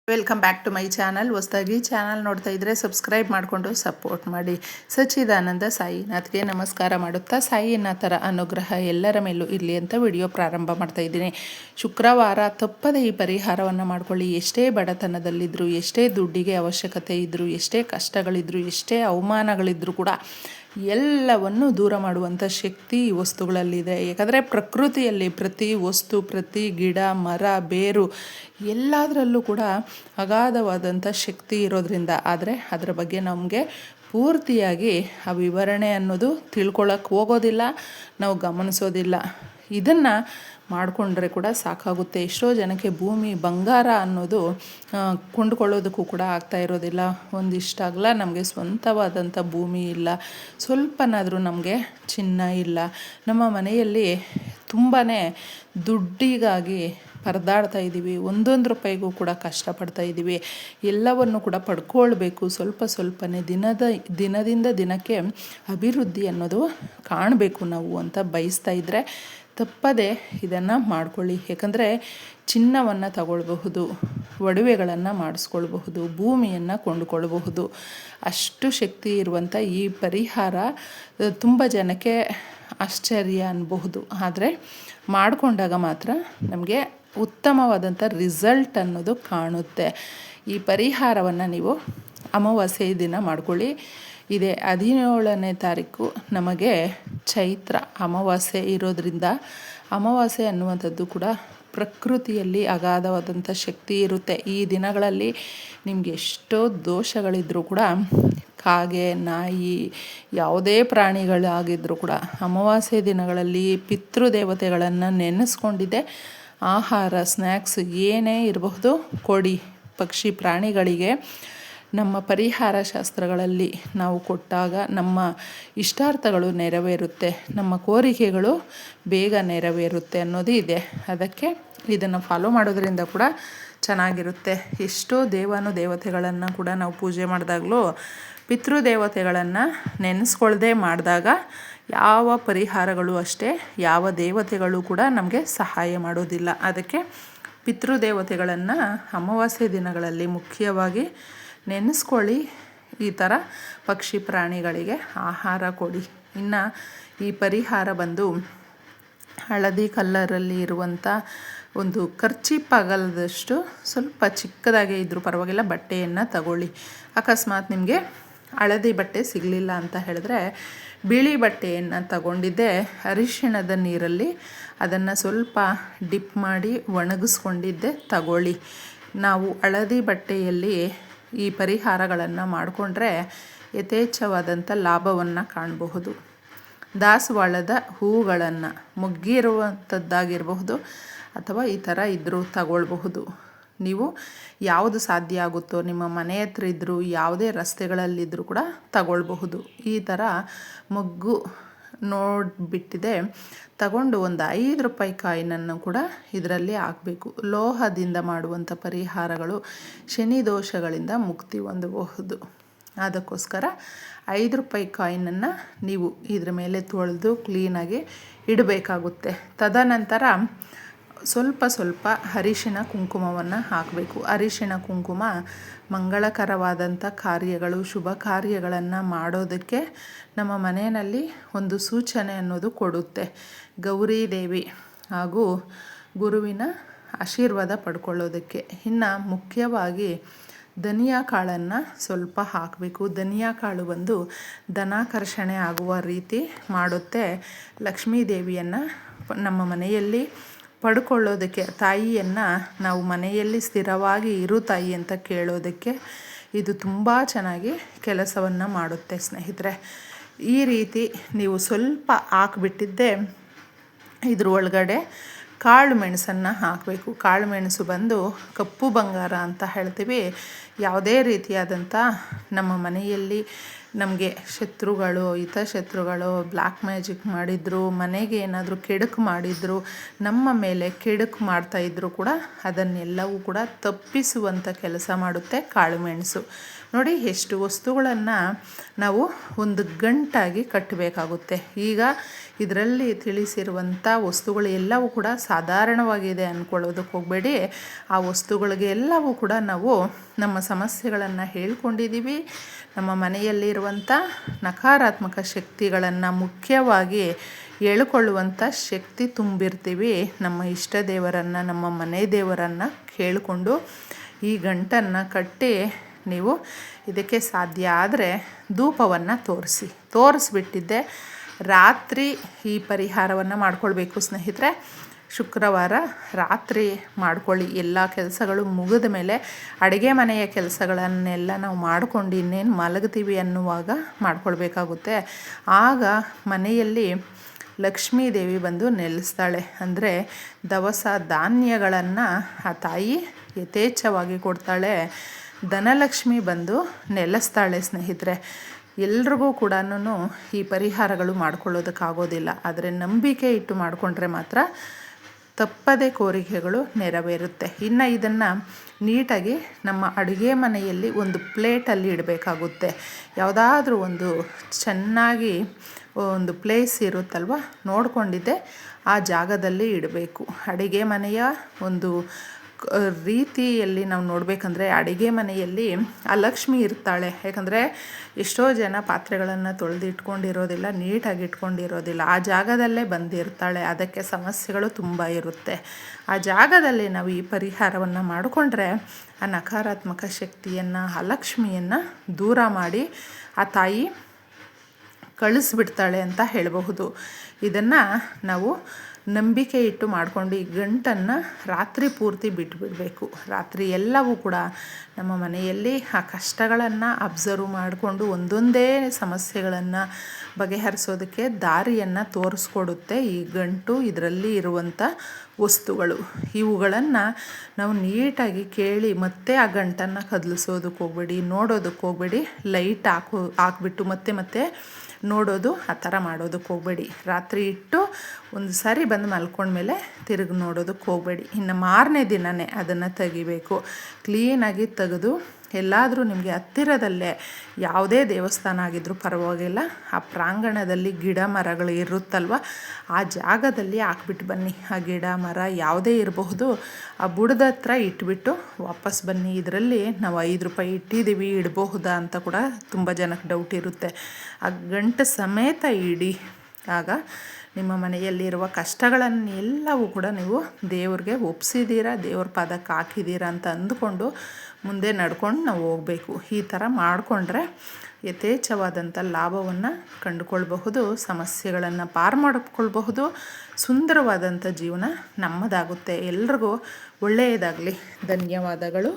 Welcome back to my channel. ಹೊಸದಾಗಿ channel ನೋಡ್ತಾ ಇದ್ದರೆ ಸಬ್ಸ್ಕ್ರೈಬ್ ಮಾಡಿಕೊಂಡು ಸಪೋರ್ಟ್ ಮಾಡಿ. ಸಚ್ಚಿದಾನಂದ ಸಾಯಿನಾಥ್ಗೆ ನಮಸ್ಕಾರ ಮಾಡುತ್ತಾ ಸಾಯಿನಾಥರ ಅನುಗ್ರಹ ಎಲ್ಲರ ಮೇಲೂ ಇರಲಿ ಅಂತ ವಿಡಿಯೋ ಪ್ರಾರಂಭ ಮಾಡ್ತಾ ಇದ್ದೀನಿ. ಶುಕ್ರವಾರ ತಪ್ಪದೆ ಈ ಪರಿಹಾರವನ್ನು ಮಾಡ್ಕೊಳ್ಳಿ. ಎಷ್ಟೇ ಬಡತನದಲ್ಲಿದ್ದರೂ, ಎಷ್ಟೇ ದುಡ್ಡಿಗೆ ಅವಶ್ಯಕತೆ ಇದ್ದರೂ, ಎಷ್ಟೇ ಕಷ್ಟಗಳಿದ್ದರೂ, ಎಷ್ಟೇ ಅವಮಾನಗಳಿದ್ದರೂ ಕೂಡ ಎಲ್ಲವನ್ನು ದೂರ ಮಾಡುವಂಥ ಶಕ್ತಿ ಈ ವಸ್ತುಗಳಲ್ಲಿದೆ. ಯಾಕಂದರೆ ಪ್ರಕೃತಿಯಲ್ಲಿ ಪ್ರತಿ ವಸ್ತು, ಪ್ರತಿ ಗಿಡ, ಮರ, ಬೇರು ಎಲ್ಲದರಲ್ಲೂ ಕೂಡ ಅಗಾಧವಾದಂಥ ಶಕ್ತಿ ಇರೋದ್ರಿಂದ, ಆದರೆ ಅದರ ಬಗ್ಗೆ ನಮಗೆ ಪೂರ್ತಿಯಾಗಿ ಆ ವಿವರಣೆ ಅನ್ನೋದು ತಿಳ್ಕೊಳ್ಳೋಕೆ ಹೋಗೋದಿಲ್ಲ, ನಾವು ಗಮನಿಸೋದಿಲ್ಲ. ಇದನ್ನು ಮಾಡಿಕೊಂಡ್ರೆ ಕೂಡ ಸಾಕಾಗುತ್ತೆ. ಎಷ್ಟೋ ಜನಕ್ಕೆ ಭೂಮಿ ಬಂಗಾರ ಅನ್ನೋದು ಕೊಂಡುಕೊಳ್ಳೋದಕ್ಕೂ ಕೂಡ ಆಗ್ತಾ ಇರೋದಿಲ್ಲ. ಒಂದಿಷ್ಟಾಗಲ ನಮಗೆ ಸ್ವಂತವಾದಂಥ ಭೂಮಿ ಇಲ್ಲ, ಸ್ವಲ್ಪನಾದರೂ ನಮಗೆ ಚಿನ್ನ ಇಲ್ಲ. ನಮ್ಮ ಮನೆಯಲ್ಲಿ ತುಂಬಾ ದುಡ್ಡಿಗಾಗಿ ಪರದಾಡ್ತಾ ಇದ್ದೀವಿ. ಒಂದೊಂದು ರೂಪಾಯಿಗೂ ಕೂಡ ಕಷ್ಟಪಡ್ತಾ ಇದ್ದೀವಿ. ಎಲ್ಲವನ್ನು ಕೂಡ ಪಡ್ಕೊಳ್ಬೇಕು. ಸ್ವಲ್ಪ ಸ್ವಲ್ಪನೇ ದಿನದಿಂದ ದಿನಕ್ಕೆ ಅಭಿವೃದ್ಧಿ ಅನ್ನೋದು ಕಾಣಬೇಕು ನಾವು ಅಂತ ಬಯಸ್ತಾ ಇದ್ದರೆ ತಪ್ಪದೆ ಇದನ್ನು ಮಾಡ್ಕೊಳ್ಳಿ. ಯಾಕಂದರೆ ಚಿನ್ನವನ್ನು ತಗೊಳ್ಬಹುದು, ಒಡವೆಗಳನ್ನು ಮಾಡಿಸ್ಕೊಳ್ಬಹುದು, ಭೂಮಿಯನ್ನು ಕೊಂಡುಕೊಳ್ಳಬಹುದು. ಅಷ್ಟು ಶಕ್ತಿ ಇರುವಂಥ ಈ ಪರಿಹಾರ ತುಂಬ ಜನಕ್ಕೆ ಆಶ್ಚರ್ಯ ಅನ್ನಬಹುದು. ಆದರೆ ಮಾಡಿಕೊಂಡಾಗ ಮಾತ್ರ ನಮಗೆ ಉತ್ತಮವಾದಂಥ ರಿಸಲ್ಟ್ ಅನ್ನೋದು ಕಾಣುತ್ತೆ. ಈ ಪರಿಹಾರವನ್ನು ನೀವು ಅಮಾವಾಸ್ಯೆ ದಿನ ಮಾಡ್ಕೊಳ್ಳಿ. ಇದೇ 17ನೇ ತಾರೀಕು ನಮಗೆ ಚೈತ್ರ ಅಮಾವಾಸ್ಯೆ ಇರೋದರಿಂದ, ಅಮಾವಾಸ್ಯೆ ಅನ್ನುವಂಥದ್ದು ಕೂಡ ಪ್ರಕೃತಿಯಲ್ಲಿ ಅಗಾಧವಾದಂಥ ಶಕ್ತಿ ಇರುತ್ತೆ. ಈ ದಿನಗಳಲ್ಲಿ ನಿಮಗೆ ಎಷ್ಟೋ ದೋಷಗಳಿದ್ದರೂ ಕೂಡ, ಕಾಗೆ, ನಾಯಿ, ಯಾವುದೇ ಪ್ರಾಣಿಗಳಾಗಿದ್ದರೂ ಕೂಡ ಅಮಾವಾಸ್ಯೆ ದಿನಗಳಲ್ಲಿ ಪಿತೃದೇವತೆಗಳನ್ನು ನೆನೆಸ್ಕೊಂಡಿದ್ದೆ ಆಹಾರ, ಸ್ನ್ಯಾಕ್ಸ್ ಏನೇ ಇರಬಹುದು ಕೊಡಿ. ಪಕ್ಷಿ ಪ್ರಾಣಿಗಳಿಗೆ ನಮ್ಮ ಪರಿಹಾರ ಶಾಸ್ತ್ರಗಳಲ್ಲಿ ನಾವು ಕೊಟ್ಟಾಗ ನಮ್ಮ ಇಷ್ಟಾರ್ಥಗಳು ನೆರವೇರುತ್ತೆ, ನಮ್ಮ ಕೋರಿಕೆಗಳು ಬೇಗ ನೆರವೇರುತ್ತೆ ಅನ್ನೋದು ಇದೆ. ಅದಕ್ಕೆ ಇದನ್ನು ಫಾಲೋ ಮಾಡೋದ್ರಿಂದ ಕೂಡ ಚೆನ್ನಾಗಿರುತ್ತೆ. ಎಷ್ಟೋ ದೇವತೆಗಳನ್ನು ಕೂಡ ನಾವು ಪೂಜೆ ಮಾಡಿದಾಗಲೂ ಪಿತೃದೇವತೆಗಳನ್ನು ನೆನೆಸ್ಕೊಳ್ಳದೆ ಮಾಡಿದಾಗ ಯಾವ ಪರಿಹಾರಗಳು ಅಷ್ಟೇ, ಯಾವ ದೇವತೆಗಳು ಕೂಡ ನಮಗೆ ಸಹಾಯ ಮಾಡೋದಿಲ್ಲ. ಅದಕ್ಕೆ ಪಿತೃದೇವತೆಗಳನ್ನು ಅಮಾವಾಸ್ಯೆ ದಿನಗಳಲ್ಲಿ ಮುಖ್ಯವಾಗಿ ನೆನೆಸ್ಕೊಳ್ಳಿ. ಈ ಥರ ಪಕ್ಷಿ ಪ್ರಾಣಿಗಳಿಗೆ ಆಹಾರ ಕೊಡಿ. ಇನ್ನು ಈ ಪರಿಹಾರ ಬಂದು ಹಳದಿ ಕಲ್ಲರಲ್ಲಿ ಇರುವಂಥ ಒಂದು ಖರ್ಚಿಪಾಗಲದಷ್ಟು ಸ್ವಲ್ಪ ಚಿಕ್ಕದಾಗೇ ಇದ್ದರೂ ಪರವಾಗಿಲ್ಲ ಬಟ್ಟೆಯನ್ನು ತಗೊಳ್ಳಿ. ಅಕಸ್ಮಾತ್ ನಿಮಗೆ ಹಳದಿ ಬಟ್ಟೆ ಸಿಗಲಿಲ್ಲ ಅಂತ ಹೇಳಿದ್ರೆ ಬಿಳಿ ಬಟ್ಟೆಯನ್ನು ತಗೊಂಡಿದ್ದೆ ಅರಿಶಿಣದ ನೀರಲ್ಲಿ ಅದನ್ನು ಸ್ವಲ್ಪ ಡಿಪ್ ಮಾಡಿ ಒಣಗಿಸ್ಕೊಂಡಿದ್ದೆ ತಗೊಳ್ಳಿ. ನಾವು ಹಳದಿ ಬಟ್ಟೆಯಲ್ಲಿ ಈ ಪರಿಹಾರಗಳನ್ನು ಮಾಡಿಕೊಂಡ್ರೆ ಯಥೇಚ್ಛವಾದಂಥ ಲಾಭವನ್ನು ಕಾಣಬಹುದು. ದಾಸವಾಳದ ಹೂಗಳನ್ನು ಮೊಗ್ಗಿರುವಂಥದ್ದಾಗಿರಬಹುದು ಅಥವಾ ಈ ಥರ ಇದ್ದರೂ ತಗೊಳ್ಬಹುದು. ನೀವು ಯಾವುದು ಸಾಧ್ಯ ಆಗುತ್ತೋ ನಿಮ್ಮ ಮನೆ ಹತ್ರ ಇದ್ದರೂ, ಯಾವುದೇ ರಸ್ತೆಗಳಲ್ಲಿದ್ದರೂ ಕೂಡ ತಗೊಳ್ಬಹುದು. ಈ ಥರ ಮೊಗ್ಗು ನೋಡಿಬಿಟ್ಟಿದೆ ತಗೊಂಡು ಒಂದು 5 ರೂಪಾಯಿ ಕಾಯಿನನ್ನು ಕೂಡ ಇದರಲ್ಲಿ ಹಾಕಬೇಕು. ಲೋಹದಿಂದ ಮಾಡುವಂಥ ಪರಿಹಾರಗಳು ಶನಿ ದೋಷಗಳಿಂದ ಮುಕ್ತಿ ಹೊಂದಬಹುದು. ಅದಕ್ಕೋಸ್ಕರ 5 ರೂಪಾಯಿ ಕಾಯಿನನ್ನು ನೀವು ಇದ್ರ ಮೇಲೆ ತೊಳೆದು ಕ್ಲೀನಾಗಿ ಇಡಬೇಕಾಗುತ್ತೆ. ತದನಂತರ ಸ್ವಲ್ಪ ಅರಿಶಿಣ ಕುಂಕುಮವನ್ನು ಹಾಕಬೇಕು. ಅರಿಶಿಣ ಕುಂಕುಮ ಮಂಗಳಕರವಾದಂಥ ಕಾರ್ಯಗಳು, ಶುಭ ಕಾರ್ಯಗಳನ್ನು ಮಾಡೋದಕ್ಕೆ ನಮ್ಮ ಮನೆಯಲ್ಲಿ ಒಂದು ಸೂಚನೆ ಅನ್ನೋದು ಕೊಡುತ್ತೆ. ಗೌರಿ ದೇವಿ ಹಾಗೂ ಗುರುವಿನ ಆಶೀರ್ವಾದ ಪಡ್ಕೊಳ್ಳೋದಕ್ಕೆ. ಇನ್ನು ಮುಖ್ಯವಾಗಿ ಧನಿಯಾ ಕಾಳನ್ನು ಸ್ವಲ್ಪ ಹಾಕಬೇಕು. ಧನಿಯಾ ಕಾಳು ಬಂದು ಧನಾಕರ್ಷಣೆ ಆಗುವ ರೀತಿ ಮಾಡುತ್ತೆ. ಲಕ್ಷ್ಮೀ ದೇವಿಯನ್ನು ನಮ್ಮ ಮನೆಯಲ್ಲಿ ಪಡ್ಕೊಳ್ಳೋದಕ್ಕೆ, ತಾಯಿಯನ್ನು ನಾವು ಮನೆಯಲ್ಲಿ ಸ್ಥಿರವಾಗಿ ಇರು ತಾಯಿ ಅಂತ ಕೇಳೋದಕ್ಕೆ ಇದು ತುಂಬ ಚೆನ್ನಾಗಿ ಕೆಲಸವನ್ನು ಮಾಡುತ್ತೆ ಸ್ನೇಹಿತರೆ. ಈ ರೀತಿ ನೀವು ಸ್ವಲ್ಪ ಹಾಕಿಬಿಟ್ಟಿದ್ದೆ ಇದ್ರ ಒಳಗಡೆ ಕಾಳು ಮೆಣಸನ್ನು ಹಾಕಬೇಕು. ಕಾಳು ಮೆಣಸು ಬಂದು ಕಪ್ಪು ಬಂಗಾರ ಅಂತ ಹೇಳ್ತೀವಿ. ಯಾವುದೇ ರೀತಿಯಾದಂಥ ನಮ್ಮ ಮನೆಯಲ್ಲಿ ನಮಗೆ ಶತ್ರುಗಳು, ಹಿತಶತ್ರುಗಳು ಬ್ಲ್ಯಾಕ್ ಮ್ಯಾಜಿಕ್ ಮಾಡಿದ್ರು, ಮನೆಗೆ ಏನಾದರೂ ಕೆಡುಕು ಮಾಡಿದ್ರು, ನಮ್ಮ ಮೇಲೆ ಕೆಡುಕು ಮಾಡ್ತಾಯಿದ್ರು ಕೂಡ ಅದನ್ನೆಲ್ಲವೂ ಕೂಡ ತಪ್ಪಿಸುವಂಥ ಕೆಲಸ ಮಾಡುತ್ತೆ ಕಾಳುಮೆಣಸು. ನೋಡಿ ಎಷ್ಟು ವಸ್ತುಗಳನ್ನು ನಾವು ಒಂದು ಗಂಟಾಗಿ ಕಟ್ಟಬೇಕಾಗುತ್ತೆ. ಈಗ ಇದರಲ್ಲಿ ತಿಳಿಸಿರುವಂಥ ವಸ್ತುಗಳು ಎಲ್ಲವೂ ಕೂಡ ಸಾಧಾರಣವಾಗಿದೆ ಅಂದ್ಕೊಳ್ಳೋದಕ್ಕೆ ಹೋಗಬೇಡಿ. ಆ ವಸ್ತುಗಳಿಗೆ ಎಲ್ಲವೂ ಕೂಡ ನಾವು ನಮ್ಮ ಸಮಸ್ಯೆಗಳನ್ನು ಹೇಳ್ಕೊಂಡಿದ್ದೀವಿ. ನಮ್ಮ ಮನೆಯಲ್ಲಿರುವಂಥ ನಕಾರಾತ್ಮಕ ಶಕ್ತಿಗಳನ್ನು ಮುಖ್ಯವಾಗಿ ಹೇಳ್ಕೊಳ್ಳುವಂಥ ಶಕ್ತಿ ತುಂಬಿರ್ತೀವಿ. ನಮ್ಮ ಇಷ್ಟ ದೇವರನ್ನು, ನಮ್ಮ ಮನೆ ದೇವರನ್ನು ಕೇಳಿಕೊಂಡು ಈ ಗಂಟನ್ನು ಕಟ್ಟಿ ನೀವು ಇದಕ್ಕೆ ಸಾಧ್ಯ ಆದರೆ ಧೂಪವನ್ನು ತೋರಿಸ್ಬಿಟ್ಟಿದ್ದೆ ರಾತ್ರಿ ಈ ಪರಿಹಾರವನ್ನು ಮಾಡ್ಕೊಳ್ಬೇಕು ಸ್ನೇಹಿತರೆ. ಶುಕ್ರವಾರ ರಾತ್ರಿ ಮಾಡ್ಕೊಳ್ಳಿ. ಎಲ್ಲ ಕೆಲಸಗಳು ಮುಗಿದ ಮೇಲೆ ಅಡುಗೆ ಮನೆಯ ಕೆಲಸಗಳನ್ನೆಲ್ಲ ನಾವು ಮಾಡ್ಕೊಂಡು ಇನ್ನೇನು ಮಲಗ್ತೀವಿ ಅನ್ನುವಾಗ ಮಾಡ್ಕೊಳ್ಬೇಕಾಗುತ್ತೆ. ಆಗ ಮನೆಯಲ್ಲಿ ಲಕ್ಷ್ಮೀ ದೇವಿ ಬಂದು ನೆಲೆಸ್ತಾಳೆ. ಅಂದರೆ ದವಸ ಧಾನ್ಯಗಳನ್ನು ಆ ತಾಯಿ ಯಥೇಚ್ಛವಾಗಿ ಕೊಡ್ತಾಳೆ. ಧನಲಕ್ಷ್ಮಿ ಬಂದು ನೆಲೆಸ್ತಾಳೆ ಸ್ನೇಹಿತರೆ. ಎಲ್ರಿಗೂ ಕೂಡ ಈ ಪರಿಹಾರಗಳು ಮಾಡ್ಕೊಳ್ಳೋದಕ್ಕಾಗೋದಿಲ್ಲ. ಆದರೆ ನಂಬಿಕೆ ಇಟ್ಟು ಮಾಡಿಕೊಂಡ್ರೆ ಮಾತ್ರ ತಪ್ಪದೆ ಕೋರಿಕೆಗಳು ನೆರವೇರುತ್ತೆ. ಇನ್ನು ಇದನ್ನು ನೀಟಾಗಿ ನಮ್ಮ ಅಡುಗೆ ಮನೆಯಲ್ಲಿ ಒಂದು ಪ್ಲೇಟಲ್ಲಿ ಇಡಬೇಕಾಗುತ್ತೆ. ಯಾವುದಾದ್ರೂ ಒಂದು ಚೆನ್ನಾಗಿ ಒಂದು ಪ್ಲೇಸ್ ಇರುತ್ತಲ್ವ, ನೋಡ್ಕೊಂಡಿದ್ದೆ ಆ ಜಾಗದಲ್ಲಿ ಇಡಬೇಕು. ಅಡುಗೆ ಮನೆಯ ಒಂದು ರೀತಿಯಲ್ಲಿ ನಾವು ನೋಡಬೇಕಂದ್ರೆ ಅಡುಗೆ ಮನೆಯಲ್ಲಿ ಆ ಲಕ್ಷ್ಮಿ ಇರ್ತಾಳೆ. ಯಾಕಂದರೆ ಎಷ್ಟೋ ಜನ ಪಾತ್ರೆಗಳನ್ನು ತೊಳೆದಿಟ್ಕೊಂಡಿರೋದಿಲ್ಲ, ನೀಟಾಗಿ ಇಟ್ಕೊಂಡಿರೋದಿಲ್ಲ. ಆ ಜಾಗದಲ್ಲೇ ಬಂದಿರ್ತಾಳೆ. ಅದಕ್ಕೆ ಸಮಸ್ಯೆಗಳು ತುಂಬ ಇರುತ್ತೆ. ಆ ಜಾಗದಲ್ಲಿ ನಾವು ಈ ಪರಿಹಾರವನ್ನು ಮಾಡಿಕೊಂಡ್ರೆ ಆ ನಕಾರಾತ್ಮಕ ಶಕ್ತಿಯನ್ನು, ಆ ಲಕ್ಷ್ಮಿಯನ್ನು ದೂರ ಮಾಡಿ ಆ ತಾಯಿ ಕಳಿಸ್ಬಿಡ್ತಾಳೆ ಅಂತ ಹೇಳಬಹುದು. ಇದನ್ನು ನಾವು ನಂಬಿಕೆ ಇಟ್ಟು ಮಾಡಿಕೊಂಡು ಈ ಗಂಟನ್ನು ರಾತ್ರಿ ಪೂರ್ತಿ ಬಿಟ್ಟುಬಿಡಬೇಕು. ರಾತ್ರಿ ಎಲ್ಲವೂ ಕೂಡ ನಮ್ಮ ಮನೆಯಲ್ಲಿ ಆ ಕಷ್ಟಗಳನ್ನು ಅಬ್ಸರ್ವ್ ಮಾಡಿಕೊಂಡು ಒಂದೊಂದೇ ಸಮಸ್ಯೆಗಳನ್ನು ಬಗೆಹರಿಸೋದಕ್ಕೆ ದಾರಿಯನ್ನು ತೋರಿಸ್ಕೊಡುತ್ತೆ ಈ ಗಂಟು. ಇದರಲ್ಲಿ ಇರುವಂಥ ವಸ್ತುಗಳು ಇವುಗಳನ್ನು ನಾವು ನೀಟಾಗಿ ಕೇಳಿ ಮತ್ತೆ ಆ ಗಂಟನ್ನು ಕದಲಿಸೋದಕ್ಕೆ ಹೋಗಬೇಡಿ, ನೋಡೋದಕ್ಕೆ ಹೋಗಬೇಡಿ. ಲೈಟ್ ಹಾಕ್ಬಿಟ್ಟು ಮತ್ತೆ ನೋಡೋದು ಆ ಥರ ಮಾಡೋದಕ್ಕೆ ಹೋಗಬೇಡಿ. ರಾತ್ರಿ ಇಟ್ಟು ಒಂದು ಸಾರಿ ಬಂದು ಮಲ್ಕೊಂಡ್ಮೇಲೆ ತಿರುಗಿ ನೋಡೋದಕ್ಕೆ ಹೋಗಬೇಡಿ. ಇನ್ನು ಮಾರನೇ ದಿನವೇ ಅದನ್ನು ತೆಗಿಬೇಕು. ಕ್ಲೀನಾಗಿ ತೆಗೆದು ಎಲ್ಲಾದರೂ ನಿಮಗೆ ಹತ್ತಿರದಲ್ಲೇ ಯಾವುದೇ ದೇವಸ್ಥಾನ ಆಗಿದ್ರೂ ಪರವಾಗಿಲ್ಲ, ಆ ಪ್ರಾಂಗಣದಲ್ಲಿ ಗಿಡ ಮರಗಳು ಇರುತ್ತಲ್ವ ಆ ಜಾಗದಲ್ಲಿ ಹಾಕ್ಬಿಟ್ಟು ಬನ್ನಿ. ಆ ಗಿಡ ಮರ ಯಾವುದೇ ಇರಬಹುದು, ಆ ಬುಡದ ಹತ್ರ ಇಟ್ಬಿಟ್ಟು ವಾಪಸ್ ಬನ್ನಿ. ಇದರಲ್ಲಿ ನಾವು 5 ರೂಪಾಯಿ ಇಟ್ಟಿದ್ದೀವಿ, ಇಡಬಹುದಾ ಅಂತ ಕೂಡ ತುಂಬ ಜನಕ್ಕೆ ಡೌಟ್ ಇರುತ್ತೆ. ಆ ಗಂಟು ಸಮೇತ ಇಡಿ. ಆಗ ನಿಮ್ಮ ಮನೆಯಲ್ಲಿರುವ ಕಷ್ಟಗಳನ್ನೆಲ್ಲವೂ ಕೂಡ ನೀವು ದೇವ್ರಿಗೆ ಒಪ್ಪಿಸಿದ್ದೀರಾ, ದೇವ್ರ ಪಾದಕ್ಕೆ ಹಾಕಿದ್ದೀರಾ ಅಂತ ಅಂದುಕೊಂಡು ಮುಂದೆ ನಡ್ಕೊಂಡು ನಾವು ಹೋಗಬೇಕು. ಈ ಥರ ಮಾಡಿಕೊಂಡ್ರೆ ಯಥೇಚ್ಛವಾದಂಥ ಲಾಭವನ್ನು ಕಂಡುಕೊಳ್ಬಹುದು, ಸಮಸ್ಯೆಗಳನ್ನು ಪಾರು ಮಾಡಿಕೊಳ್ಬಹುದು, ಸುಂದರವಾದಂಥ ಜೀವನ ನಮ್ಮದಾಗುತ್ತೆ. ಎಲ್ರಿಗೂ ಒಳ್ಳೆಯದಾಗಲಿ. ಧನ್ಯವಾದಗಳು.